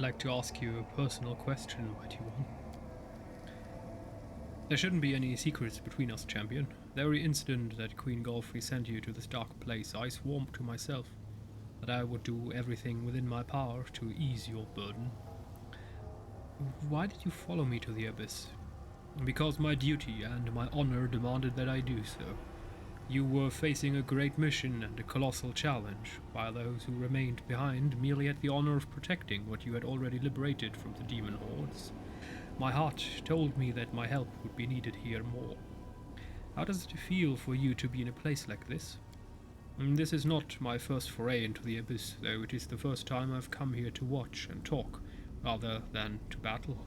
I'd like to ask you a personal question, Mighty One. There shouldn't be any secrets between us, champion. The very instant that Queen Golfrey sent you to this dark place, I swore to myself that I would do everything within my power to ease your burden. Why did you follow me to the abyss? Because my duty and my honor demanded that I do so. You were facing a great mission and a colossal challenge, while those who remained behind merely had the honor of protecting what you had already liberated from the demon hordes. My heart told me that my help would be needed here more. How does it feel for you to be in a place like this? This is not my first foray into the abyss, though it is the first time I've come here to watch and talk, rather than to battle.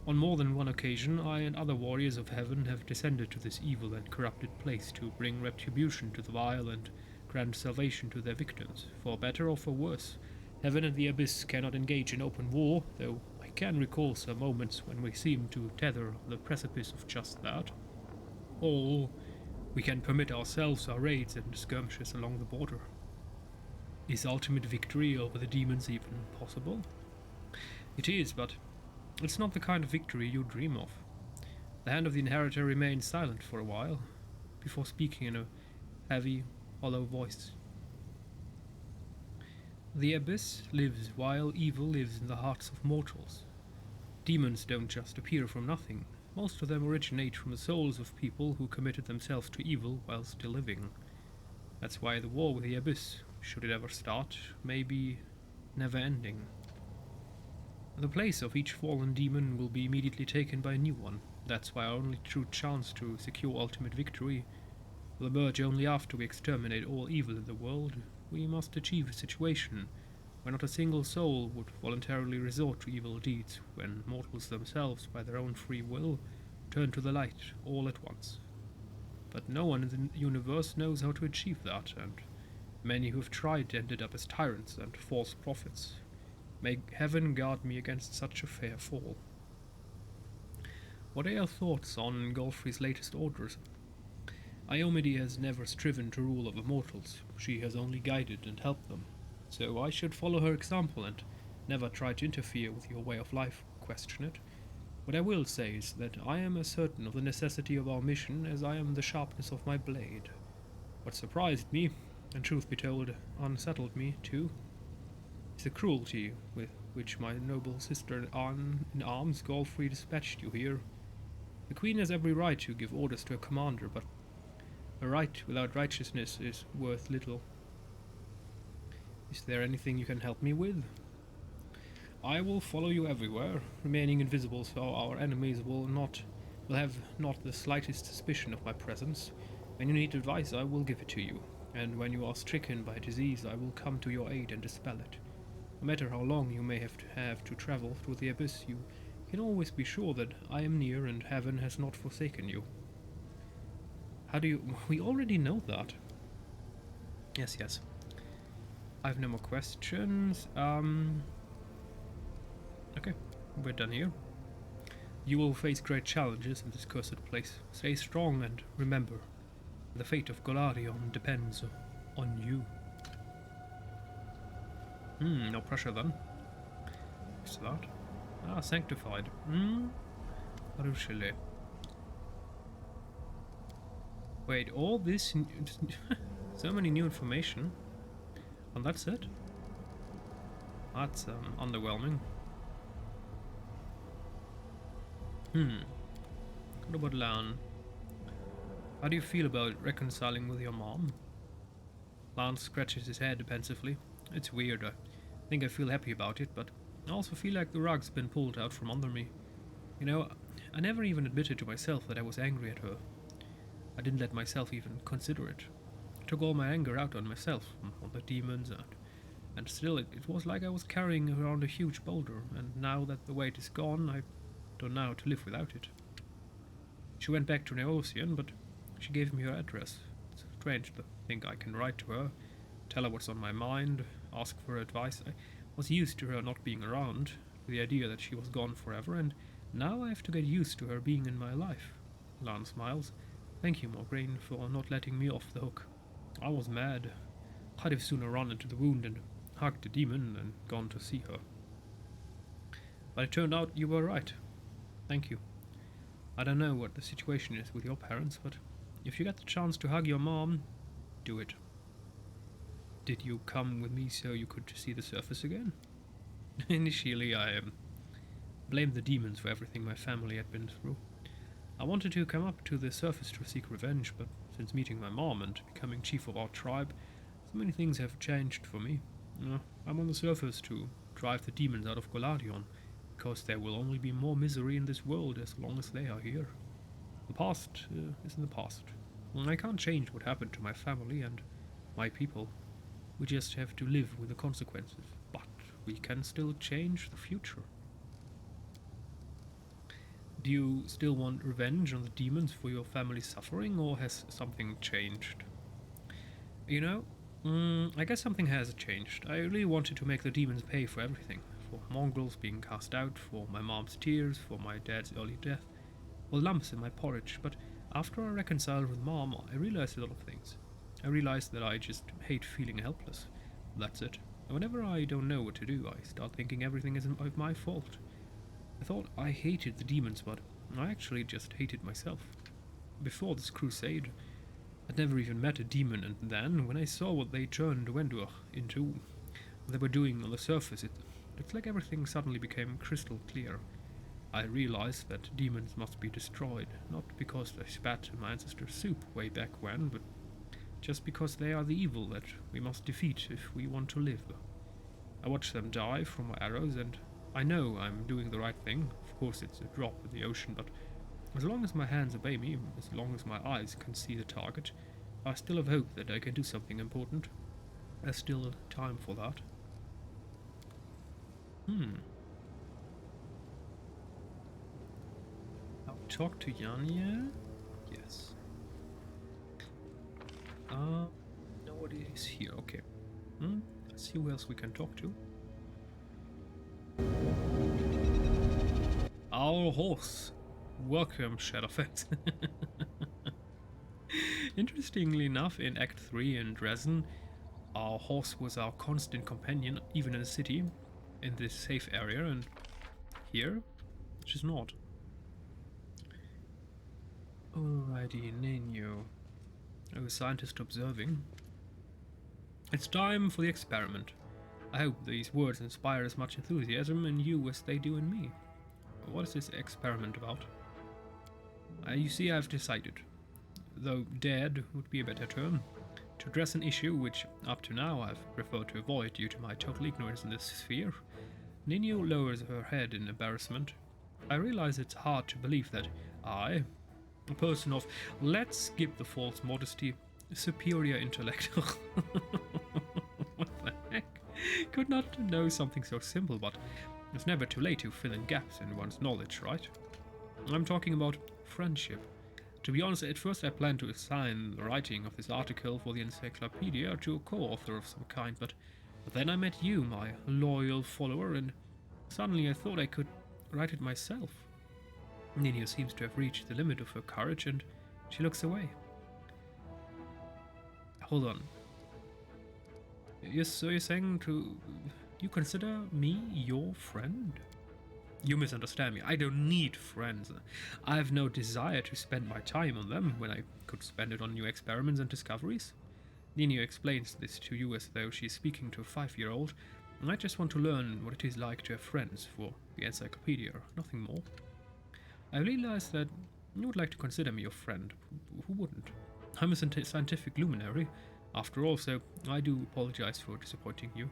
On more than one occasion, I and other warriors of heaven have descended to this evil and corrupted place to bring retribution to the vile and grant salvation to their victims. For better or for worse, heaven and the abyss cannot engage in open war, though I can recall some moments when we seem to tether on the precipice of just that. Or we can permit ourselves our raids and skirmishes along the border. Is ultimate victory over the demons even possible? It is, but it's not the kind of victory you dream of. The hand of the Inheritor remained silent for a while, before speaking in a heavy, hollow voice. The abyss lives while evil lives in the hearts of mortals. Demons don't just appear from nothing. Most of them originate from the souls of people who committed themselves to evil while still living. That's why the war with the abyss, should it ever start, may be never ending. The place of each fallen demon will be immediately taken by a new one. That's why our only true chance to secure ultimate victory will emerge only after we exterminate all evil in the world. We must achieve a situation where not a single soul would voluntarily resort to evil deeds when mortals themselves, by their own free will, turn to the light all at once. But no one in the universe knows how to achieve that, and many who have tried ended up as tyrants and false prophets. May heaven guard me against such a fair fall. What are your thoughts on Golfrey's latest orders? Iomide has never striven to rule over mortals. She has only guided and helped them. So I should follow her example and never try to interfere with your way of life or question it. What I will say is that I am as certain of the necessity of our mission as I am the sharpness of my blade. What surprised me, and truth be told, unsettled me too, is the cruelty with which my noble sister in arms, Golfrey, dispatched you here. The Queen has every right to give orders to a commander, but a right without righteousness is worth little. Is there anything you can help me with? I will follow you everywhere, remaining invisible so our enemies will have not the slightest suspicion of my presence. When you need advice, I will give it to you, and when you are stricken by disease, I will come to your aid and dispel it. No matter how long you may have to travel through the abyss, you can always be sure that I am near and heaven has not forsaken you. How do you... We already know that. Yes. I have no more questions. Okay, we're done here. You will face great challenges in this cursed place. Stay strong and remember, the fate of Golarion depends on you. No pressure then. What's that? Ah, sanctified. Rushele. Wait, all this... so many new information. And that's it? That's underwhelming. What about Lan? How do you feel about reconciling with your mom? Lan scratches his head pensively. It's weird. I think I feel happy about it, but I also feel like the rug's been pulled out from under me. You know, I never even admitted to myself that I was angry at her. I didn't let myself even consider it. I took all my anger out on myself, on the demons, and still it was like I was carrying around a huge boulder, and now that the weight is gone, I don't know how to live without it. She went back to Neosian, but she gave me her address. It's strange to think I can write to her, tell her what's on my mind, ask for her advice. I was used to her not being around, to the idea that she was gone forever, and now I have to get used to her being in my life. Lan smiles. Thank you, Morgraine, for not letting me off the hook. I was mad. I'd have sooner run into the wound and hugged the demon than gone to see her. But it turned out you were right. Thank you. I don't know what the situation is with your parents, but if you get the chance to hug your mom, do it. Did you come with me so you could see the surface again? Initially, I blamed the demons for everything my family had been through. I wanted to come up to the surface to seek revenge, but since meeting my mom and becoming chief of our tribe, so many things have changed for me. I'm on the surface to drive the demons out of Golarion, because there will only be more misery in this world as long as they are here. The past is in the past. I can't change what happened to my family and my people. We just have to live with the consequences, but we can still change the future. Do you still want revenge on the demons for your family's suffering, or has something changed? You know, I guess something has changed. I really wanted to make the demons pay for everything. For mongrels being cast out, for my mom's tears, for my dad's early death, or lumps in my porridge, but after I reconciled with Mom, I realized a lot of things. I realized that I just hate feeling helpless. That's it. And whenever I don't know what to do, I start thinking everything is my fault. I thought I hated the demons, but I actually just hated myself. Before this crusade, I'd never even met a demon, and then, when I saw what they turned Wendor into, what they were doing on the surface, it's like everything suddenly became crystal clear. I realized that demons must be destroyed, not because they spat in my ancestors' soup way back when, but just because they are the evil that we must defeat if we want to live. I watched them die from my arrows, and I know I'm doing the right thing. Of course, it's a drop in the ocean, but as long as my hands obey me, as long as my eyes can see the target, I still have hope that I can do something important. There's still time for that. I'll talk to Yanya? Yes. Nobody is here, okay. Let's see who else we can talk to. Our horse. Welcome, Shadowfax. Interestingly enough, in Act 3 in Dresden, our horse was our constant companion, even in the city, in this safe area, and here, she's not. Alrighty, Nino. A scientist observing. It's time for the experiment. I hope these words inspire as much enthusiasm in you as they do in me. What is this experiment about? You see, I've decided, though dared would be a better term, to address an issue which, up to now, I've preferred to avoid due to my total ignorance in this sphere. Nino lowers her head in embarrassment. I realize it's hard to believe that I, a person of, let's skip the false modesty, superior intellect, what the heck, could not know something so simple, but it's never too late to fill in gaps in one's knowledge, right? I'm talking about friendship. To be honest, at first I planned to assign the writing of this article for the encyclopedia to a co-author of some kind, but then I met you, my loyal follower, and suddenly I thought I could write it myself. Nino seems to have reached the limit of her courage, and she looks away. Hold on. So you're saying you consider me your friend? You misunderstand me. I don't need friends. I have no desire to spend my time on them when I could spend it on new experiments and discoveries. Nino explains this to you as though she's speaking to a 5-year-old, and I just want to learn what it is like to have friends for the encyclopedia, nothing more. I realize that you would like to consider me your friend. Who wouldn't? I'm a scientific luminary, after all, so I do apologize for disappointing you.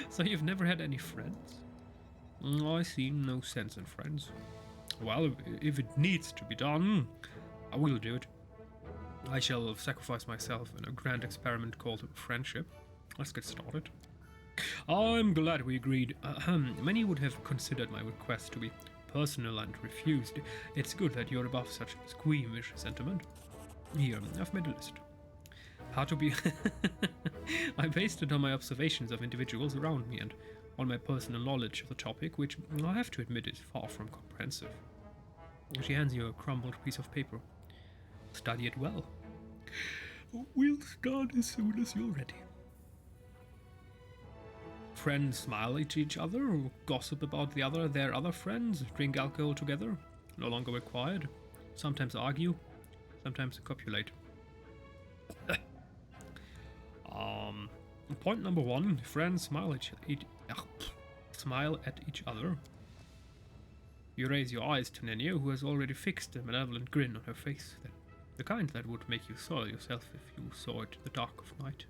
So you've never had any friends? I see no sense in friends. Well, if it needs to be done, I will do it. I shall sacrifice myself in a grand experiment called friendship. Let's get started. I'm glad we agreed. Many would have considered my request to be personal and refused. It's good that you're above such squeamish sentiment. Here, I've made a list. How to be... I based it on my observations of individuals around me and on my personal knowledge of the topic, which I have to admit is far from comprehensive. She hands you a crumpled piece of paper. Study it well. We'll start as soon as you're ready. Friends smile at each other, gossip about their other friends, drink alcohol together, no longer required, sometimes argue, sometimes copulate. Point number 1, friends smile at each other. You raise your eyes to Nenia, who has already fixed a malevolent grin on her face, the kind that would make you soil yourself if you saw it in the dark of night.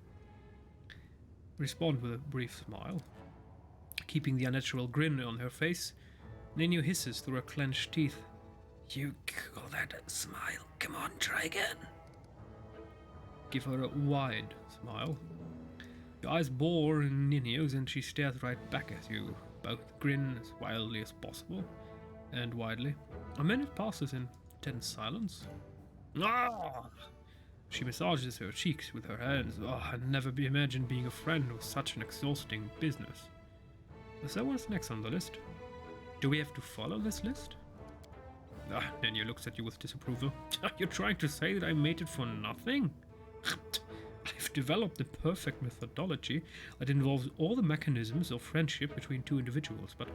Respond with a brief smile. Keeping the unnatural grin on her face, Nenia hisses through her clenched teeth. You call that a smile? Come on, try again. Give her a wide smile. Your eyes bore in Ninia's and she stares right back at you. Both grin as wildly as possible, and widely. A minute passes in tense silence. Ah! She massages her cheeks with her hands. Oh, I'd never imagined being a friend was such an exhausting business. So what's next on the list? Do we have to follow this list? Nenia looks at you with disapproval. Are you trying to say that I made it for nothing? I've developed the perfect methodology that involves all the mechanisms of friendship between two individuals, but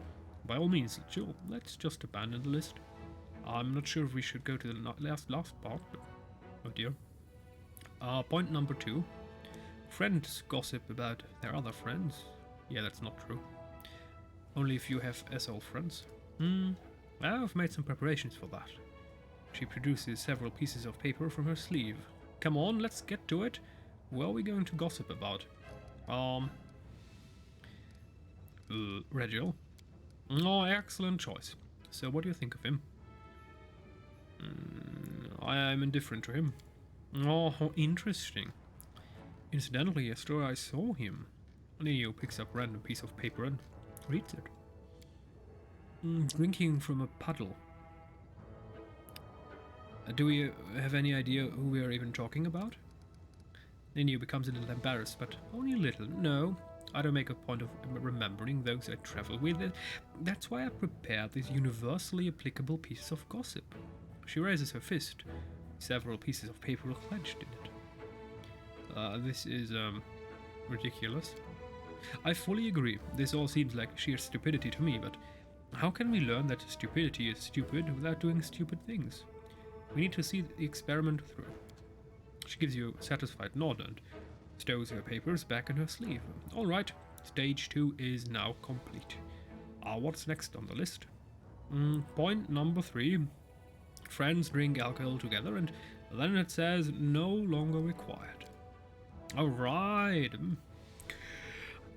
by all means, Jill, let's just abandon the list. I'm not sure if we should go to the last part, but oh dear. Point number 2. Friends gossip about their other friends. Yeah, that's not true. Only if you have SL friends. I've made some preparations for that. She produces several pieces of paper from her sleeve. Come on, let's get to it. What are we going to gossip about? Regiel. Oh, excellent choice. So what do you think of him? I am indifferent to him. Oh, how interesting. Incidentally, yesterday I saw him. Neo picks up a random piece of paper and reads it. Drinking from a puddle. Do we have any idea who we are even talking about? Neo becomes a little embarrassed, but only a little. No, I don't make a point of remembering those I travel with. That's why I prepared this universally applicable piece of gossip. She raises her fist. Several pieces of paper are clenched in it. This is, ridiculous. I fully agree. This all seems like sheer stupidity to me, but how can we learn that stupidity is stupid without doing stupid things? We need to see the experiment through. She gives you a satisfied nod and stows her papers back in her sleeve. Alright, stage 2 is now complete. What's next on the list? Point number 3. Friends drink alcohol together, and then it says no longer required. Alright.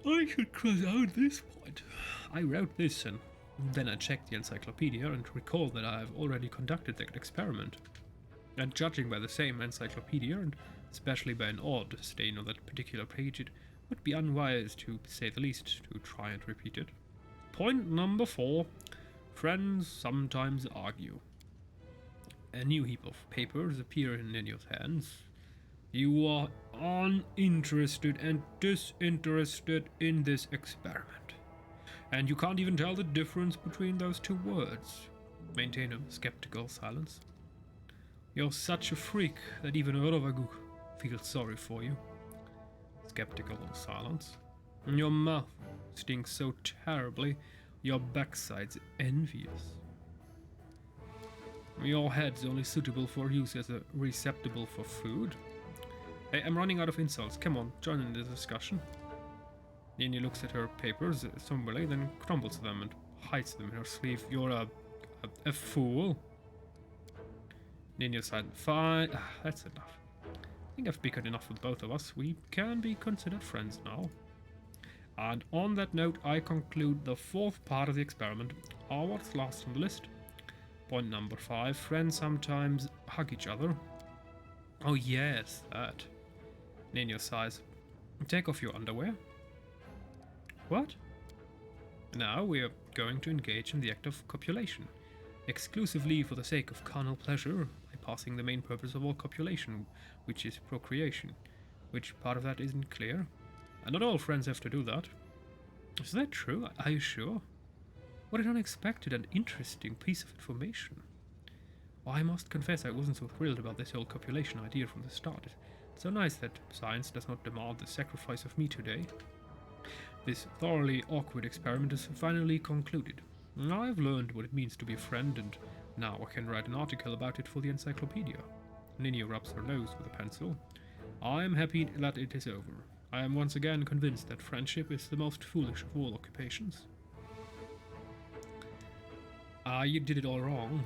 I should cross out this point. I wrote this and then I checked the encyclopedia and recalled that I have already conducted that experiment. And judging by the same encyclopedia, and especially by an odd stain on that particular page, it would be unwise, to say the least, to try and repeat it. Point number 4. Friends sometimes argue. A new heap of papers appear in Ninia's hands. You are uninterested and disinterested in this experiment. And you can't even tell the difference between those two words. Maintain a skeptical silence. You're such a freak that even Rovaguk feels sorry for you. Skeptical silence. Your mouth stinks so terribly, your backside's envious. Your head's only suitable for use as a receptacle for food. Hey, I'm running out of insults. Come on, join in the discussion. Nini looks at her papers somberly, then crumbles them and hides them in her sleeve. You're a fool. Nini sighed. Fine. That's enough. I think I've bickered enough with both of us. We can be considered friends now. And on that note, I conclude the 4th part of the experiment. What's last on the list? Point number 5. Friends sometimes hug each other. Oh yes, that. Nino sighs. Take off your underwear. What? Now we are going to engage in the act of copulation, exclusively for the sake of carnal pleasure, bypassing the main purpose of all copulation, which is procreation. Which part of that isn't clear? And not all friends have to do that. Is that true? Are you sure? What an unexpected and interesting piece of information. Well, I must confess I wasn't so thrilled about this whole copulation idea from the start. It's so nice that science does not demand the sacrifice of me today. This thoroughly awkward experiment is finally concluded. I've learned what it means to be a friend, and now I can write an article about it for the encyclopedia. Ninny rubs her nose with a pencil. I am happy that it is over. I am once again convinced that friendship is the most foolish of all occupations. You did it all wrong.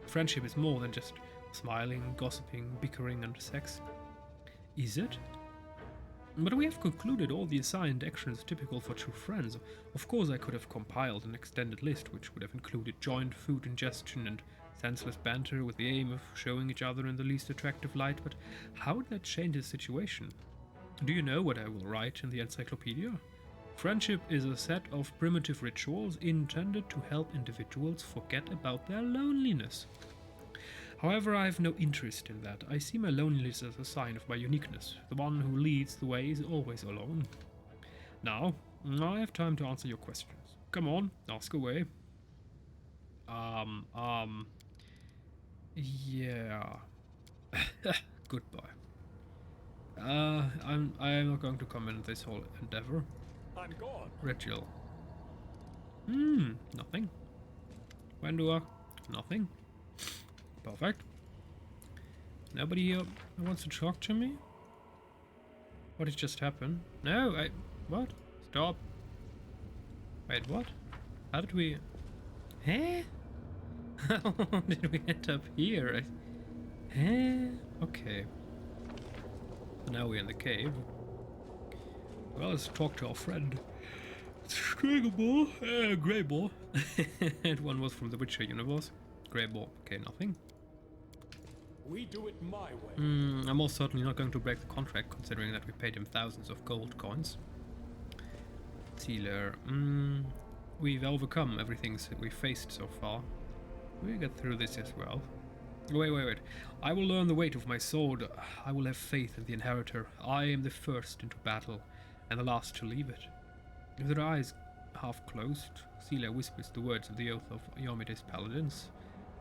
Friendship is more than just smiling, gossiping, bickering, and sex. Is it? But we have concluded all the assigned actions typical for true friends. Of course, I could have compiled an extended list which would have included joint food ingestion and senseless banter with the aim of showing each other in the least attractive light, but how would that change the situation? Do you know what I will write in the encyclopedia? Friendship is a set of primitive rituals intended to help individuals forget about their loneliness. However, I have no interest in that. I see my loneliness as a sign of my uniqueness. The one who leads the way is always alone. Now, I have time to answer your questions. Come on, ask away. Yeah. Goodbye. I'm not going to comment this whole endeavor. I'm gone. Ritual. Nothing. When do I? Nothing. Perfect. Nobody here wants to talk to me? What did just happen? No, what? Stop. Wait, what? How did we... Huh? How did we end up here? Okay. So now we're in the cave. Well, let's talk to our friend. Greyball. And one was from the Witcher universe. Greyball. Okay, nothing. We do it my way. I'm most certainly not going to break the contract, considering that we paid him thousands of gold coins. Sealer. We've overcome everything we faced so far. We get through this as well. Wait. I will learn the weight of my sword. I will have faith in the Inheritor. I am the first into battle, and the last to leave it. With her eyes half closed, Celia whispers the words of the oath of Yomide's paladins.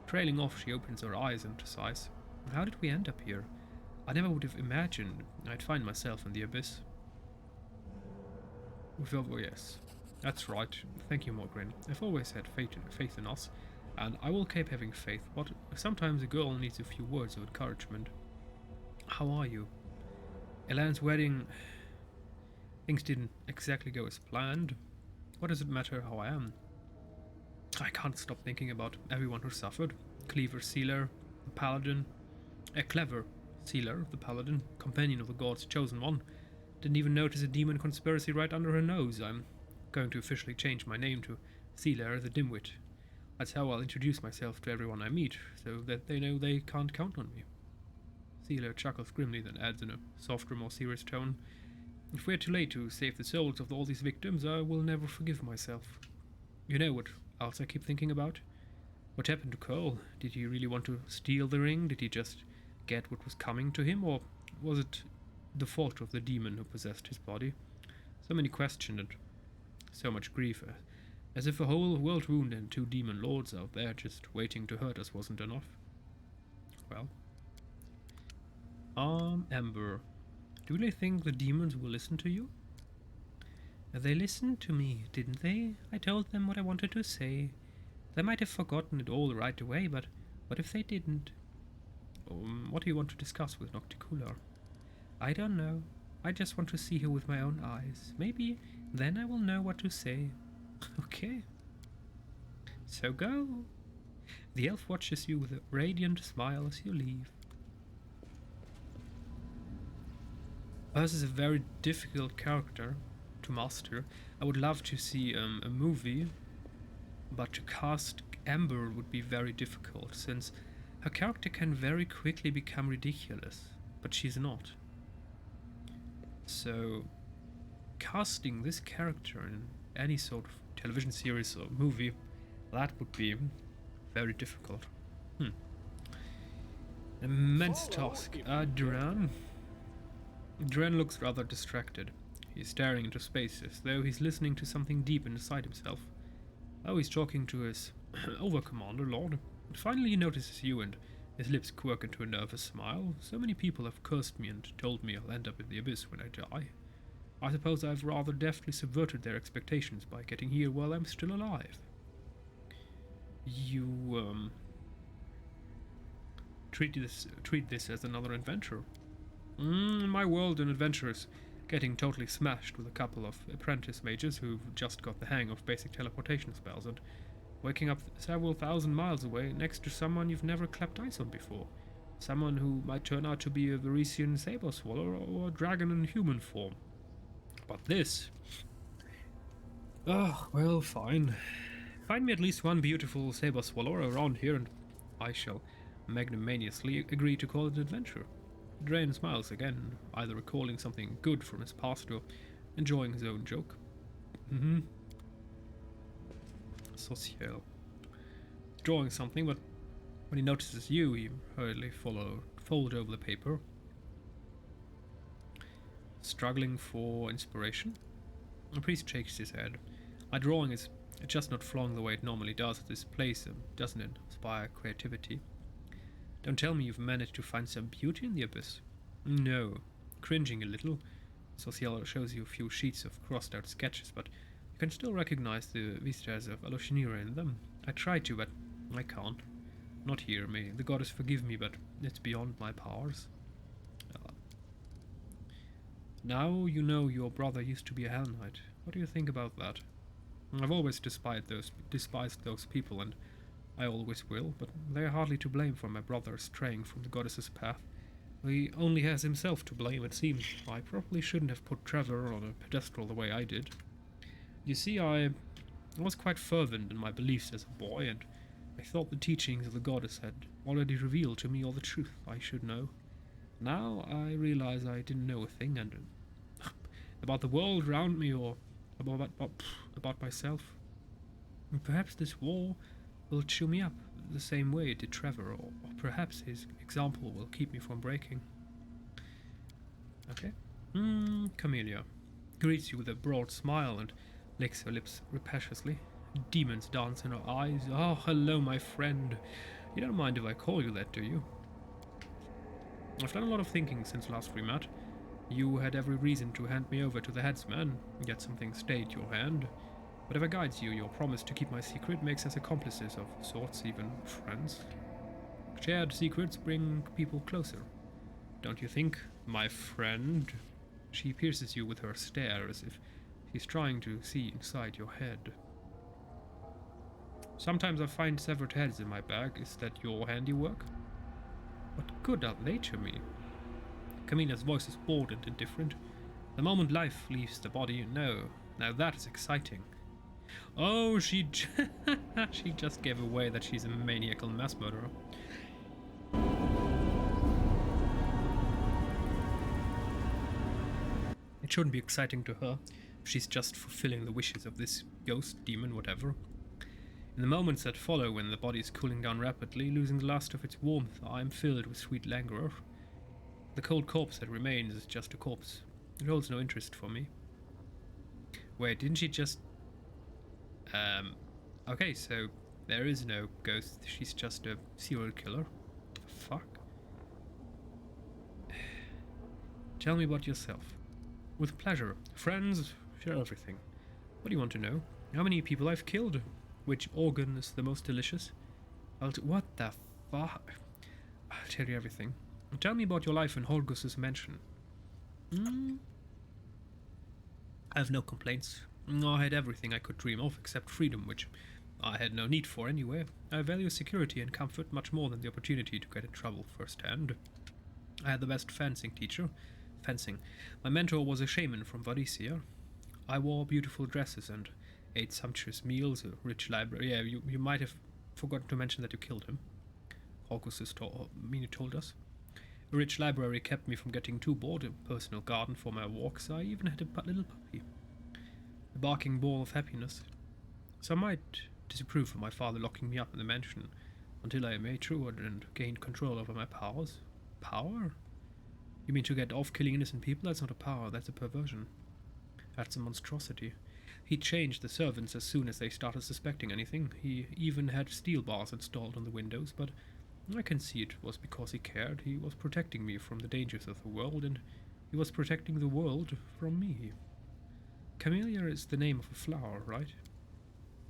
Trailing off, she opens her eyes and sighs. How did we end up here? I never would have imagined I'd find myself in the abyss. Yes, that's right. Thank you, Morgrin. I've always had faith in us, and I will keep having faith, but sometimes a girl needs a few words of encouragement. How are you? Elan's wedding... Things didn't exactly go as planned. What does it matter how I am? I can't stop thinking about everyone who suffered. Cleaver Sealer, the Paladin. A clever Sealer, the Paladin, companion of the gods, chosen one. Didn't even notice a demon conspiracy right under her nose. I'm going to officially change my name to Sealer the Dimwit. That's how I'll introduce myself to everyone I meet, so that they know they can't count on me. Sealer chuckles grimly, then adds in a softer, more serious tone, If we're too late to save the souls of all these victims, I will never forgive myself. You know what else I keep thinking about? What happened to Cole? Did he really want to steal the ring? Did he just get what was coming to him? Or was it the fault of the demon who possessed his body? So many questions and so much grief. As if a whole world wound and 2 demon lords out there just waiting to hurt us wasn't enough. Well. Ember. Do you really think the demons will listen to you? They listened to me, didn't they? I told them what I wanted to say. They might have forgotten it all right away, but what if they didn't? What do you want to discuss with Nocticular? I don't know. I just want to see her with my own eyes. Maybe then I will know what to say. Okay. So go. The elf watches you with a radiant smile as you leave. This is a very difficult character to master. I would love to see a movie, but to cast Amber would be very difficult, since her character can very quickly become ridiculous, but she's not. So, casting this character in any sort of television series or movie, that would be very difficult. Immense task. Duran? Duran looks rather distracted. He's staring into space as though he's listening to something deep inside himself. Oh, he's talking to his over-commander, Lord. But finally he notices you and his lips quirk into a nervous smile. So many people have cursed me and told me I'll end up in the abyss when I die. I suppose I've rather deftly subverted their expectations by getting here while I'm still alive. You, treat this as another adventure. My world and adventure is getting totally smashed with a couple of apprentice mages who've just got the hang of basic teleportation spells and waking up several thousand miles away next to someone you've never clapped eyes on before. Someone who might turn out to be a Varisian saber swallower or a dragon in human form. But this... Oh, well, fine. Find me at least one beautiful saber swallower around here and I shall magnanimously agree to call it an adventure. Drain smiles again, either recalling something good from his past or enjoying his own joke. Social. Drawing something, but when he notices you, he hurriedly fold over the paper. Struggling for inspiration? The priest shakes his head. My drawing is just not flowing the way it normally does at this place, doesn't it inspire creativity? Don't tell me you've managed to find some beauty in the abyss. No. Cringing a little, Social shows you a few sheets of crossed out sketches, but you can still recognize the vistas of Aloshinira in them. I tried to, but I can't. Not here, may the goddess forgive me, but it's beyond my powers. Now you know your brother used to be a Hell Knight. What do you think about that? I've always despised those people, and I always will, but they are hardly to blame for my brother straying from the goddess's path. He only has himself to blame, it seems. I probably shouldn't have put Trevor on a pedestal the way I did. You see, I was quite fervent in my beliefs as a boy, and I thought the teachings of the goddess had already revealed to me all the truth I should know. Now I realize I didn't know a thing, and about the world around me, or about myself. And perhaps this war will chew me up the same way it did Trevor, or perhaps his example will keep me from breaking. Okay. Camellia greets you with a broad smile and licks her lips rapaciously. Demons dance in her eyes. Oh, hello, my friend. You don't mind if I call you that, do you? I've done a lot of thinking since last we met. You had every reason to hand me over to the headsman, yet something stayed your hand. Whatever guides you, your promise to keep my secret makes us accomplices of sorts, even friends. Shared secrets bring people closer. Don't you think, my friend? She pierces you with her stare as if she's trying to see inside your head. Sometimes I find severed heads in my bag. Is that your handiwork? What good are they to me? Camina's voice is bored and indifferent. The moment life leaves the body, no. Now that is exciting. Oh, she just gave away that she's a maniacal mass murderer. It shouldn't be exciting to her. She's just fulfilling the wishes of this ghost, demon, whatever. In the moments that follow, when the body is cooling down rapidly, losing the last of its warmth, I am filled with sweet languor. The cold corpse that remains is just a corpse. It holds no interest for me. Wait, didn't she just... Okay, so there is no ghost. She's just a serial killer. Fuck. Tell me about yourself. With pleasure. Friends, share everything. What do you want to know? How many people I've killed? Which organ is the most delicious? What the fuck? I'll tell you everything. Tell me about your life in Holgus's mansion. I have no complaints. I had everything I could dream of except freedom, which I had no need for anyway. I value security and comfort much more than the opportunity to get in trouble firsthand. I had the best fencing teacher. My mentor was a shaman from Varisia. I wore beautiful dresses and ate sumptuous meals, a rich library. Yeah, you might have forgotten to mention that you killed him. Holgus told us. A rich library kept me from getting too bored, a personal garden for my walks. I even had a little puppy. A barking ball of happiness. Some might disapprove of my father locking me up in the mansion until I matured and gained control over my powers. Power? You mean to get off killing innocent people? That's not a power, that's a perversion. That's a monstrosity. He changed the servants as soon as they started suspecting anything. He even had steel bars installed on the windows, but I can see it was because he cared. He was protecting me from the dangers of the world, and he was protecting the world from me. Camellia is the name of a flower, right?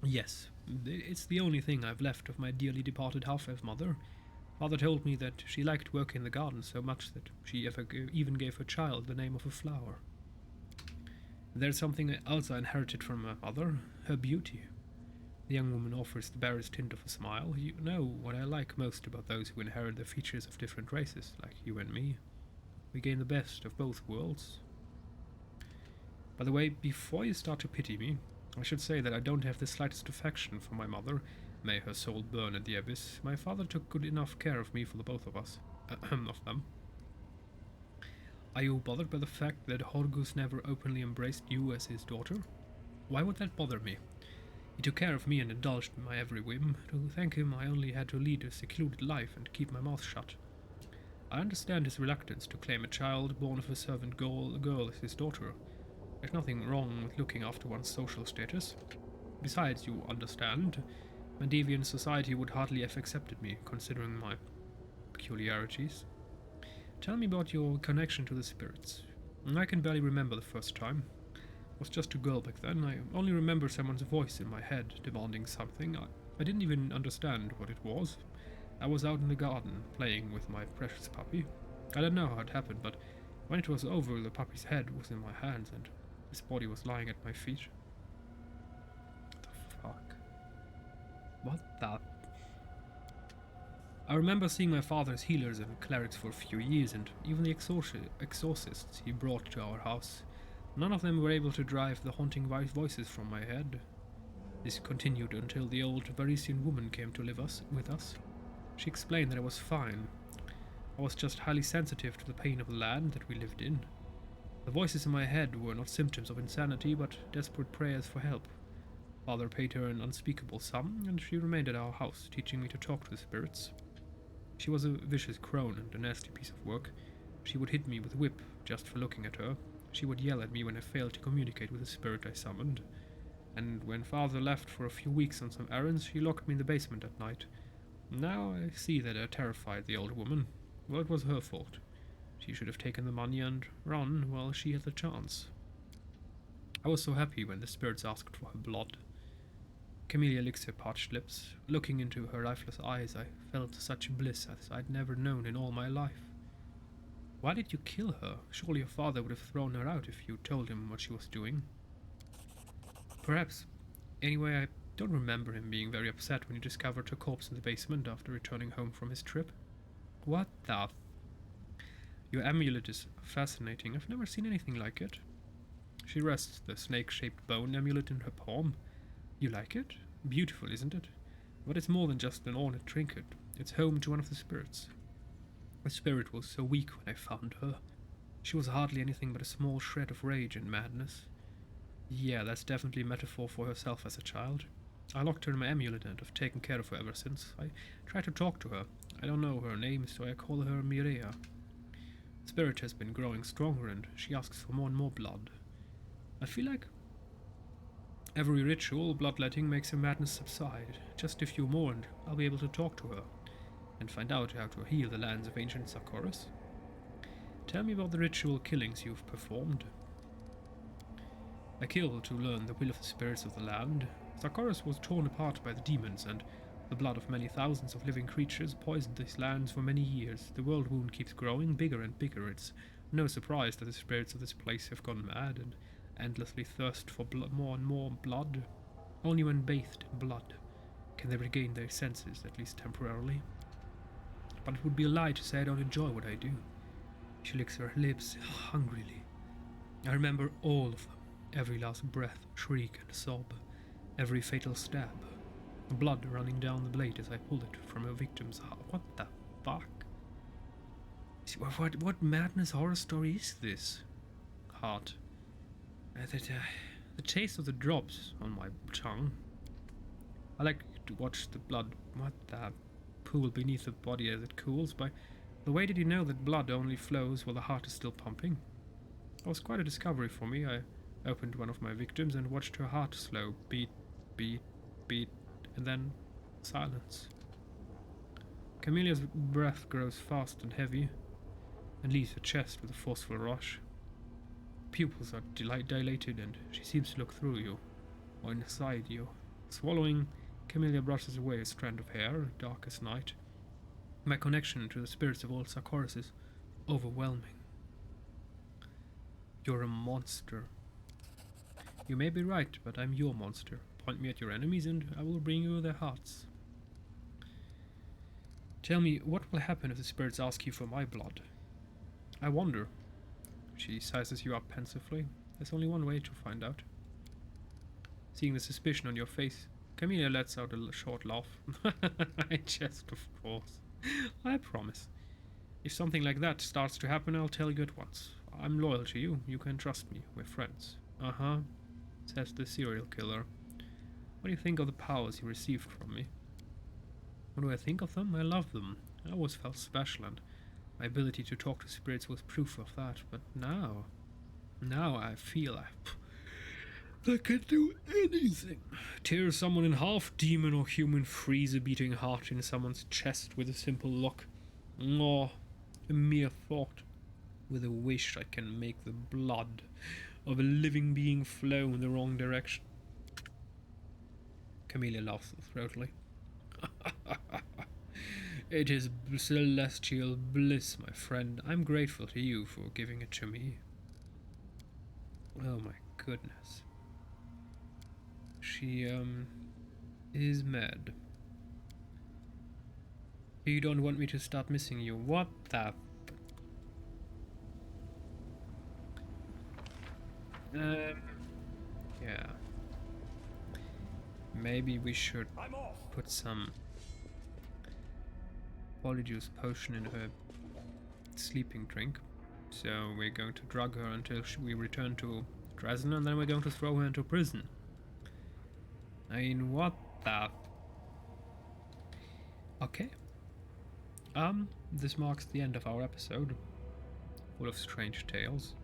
Yes, it's the only thing I've left of my dearly departed half-elf mother. Father told me that she liked working in the garden so much that she even gave her child the name of a flower. There's something else I inherited from my mother, her beauty. The young woman offers the barest hint of a smile. You know what I like most about those who inherit the features of different races, like you and me. We gain the best of both worlds. By the way, before you start to pity me, I should say that I don't have the slightest affection for my mother. May her soul burn in the abyss. My father took good enough care of me for the both of us. Of them. Are you bothered by the fact that Horgus never openly embraced you as his daughter? Why would that bother me? He took care of me and indulged in my every whim. To thank him, I only had to lead a secluded life and keep my mouth shut. I understand his reluctance to claim a child born of a servant girl as his daughter. There's nothing wrong with looking after one's social status. Besides, you understand, Mandavian society would hardly have accepted me, considering my peculiarities. Tell me about your connection to the spirits. I can barely remember the first time. I was just a girl back then. I only remember someone's voice in my head demanding something. I didn't even understand what it was. I was out in the garden, playing with my precious puppy. I don't know how it happened, but when it was over, the puppy's head was in my hands and his body was lying at my feet. What the fuck? What the... I remember seeing my father's healers and clerics for a few years, and even the exorcists he brought to our house. None of them were able to drive the haunting voices from my head. This continued until the old Varisian woman came to live with us. She explained that I was fine. I was just highly sensitive to the pain of the land that we lived in. The voices in my head were not symptoms of insanity, but desperate prayers for help. Father paid her an unspeakable sum, and she remained at our house, teaching me to talk to the spirits. She was a vicious crone and a nasty piece of work. She would hit me with a whip just for looking at her. She would yell at me when I failed to communicate with the spirit I summoned. And when Father left for a few weeks on some errands, she locked me in the basement at night. Now I see that I terrified the old woman. Well, it was her fault. She should have taken the money and run while she had the chance. I was so happy when the spirits asked for her blood. Camellia licks her parched lips. Looking into her lifeless eyes, I felt such bliss as I'd never known in all my life. Why did you kill her? Surely your father would have thrown her out if you told him what she was doing. Perhaps. Anyway, I don't remember him being very upset when he discovered her corpse in the basement after returning home from his trip. What the... Your amulet is fascinating. I've never seen anything like it. She rests the snake-shaped bone amulet in her palm. You like it? Beautiful, isn't it? But it's more than just an ornate trinket. It's home to one of the spirits. The spirit was so weak when I found her. She was hardly anything but a small shred of rage and madness. Yeah, that's definitely a metaphor for herself as a child. I locked her in my amulet and have taken care of her ever since. I try to talk to her. I don't know her name, so I call her Mireia. The spirit has been growing stronger and she asks for more and more blood. I feel like every ritual, bloodletting makes her madness subside. Just a few more and I'll be able to talk to her and find out how to heal the lands of ancient Sarkoris. Tell me about the ritual killings you've performed. I killed to learn the will of the spirits of the land. Sarkoris was torn apart by the demons, and the blood of many thousands of living creatures poisoned these lands for many years. The world wound keeps growing bigger and bigger. It's no surprise that the spirits of this place have gone mad and endlessly thirst for more and more blood. Only when bathed in blood can they regain their senses, at least temporarily. But it would be a lie to say I don't enjoy what I do. She licks her lips hungrily. I remember all of them. Every last breath, shriek and sob. Every fatal stab. Blood running down the blade as I pulled it from her victim's heart. What the fuck? What madness horror story is this? Heart. The taste of the drops on my tongue. I like to watch the blood. What the pool beneath the body as it cools. By the way, did you know that blood only flows while the heart is still pumping? It was quite a discovery for me. I opened one of my victims and watched her heart slow beat, beat, beat, and then silence. Camellia's breath grows fast and heavy and leaves her chest with a forceful rush. pupils are dilated and she seems to look through you, or inside you. Swallowing, Camellia brushes away a strand of hair, dark as night. My connection to the spirits of old Sarkoris is overwhelming. You're a monster. You may be right, but I'm your monster. Point me at your enemies and I will bring you their hearts. Tell me, what will happen if the spirits ask you for my blood? I wonder. She sizes you up pensively. There's only one way to find out. Seeing the suspicion on your face, Camellia lets out a short laugh. I jest, of course. I promise. If something like that starts to happen, I'll tell you at once. I'm loyal to you. You can trust me. We're friends. Uh-huh, says the serial killer. What do you think of the powers you received from me? What do I think of them? I love them. I always felt special, and my ability to talk to spirits was proof of that. But now I feel I can do anything. Tear someone in half, demon or human, freeze a beating heart in someone's chest with a simple look. Oh, a mere thought. With a wish I can make the blood of a living being flow in the wrong direction. Camellia laughs throatily. It is celestial bliss, my friend. I'm grateful to you for giving it to me. Oh my goodness. She, is mad. You don't want me to start missing you. What the... yeah. Maybe we should put some polyjuice potion in her sleeping drink. So we're going to drug her until we return to Dresden, and then we're going to throw her into prison. I mean, what the... Okay. This marks the end of our episode, full of strange tales.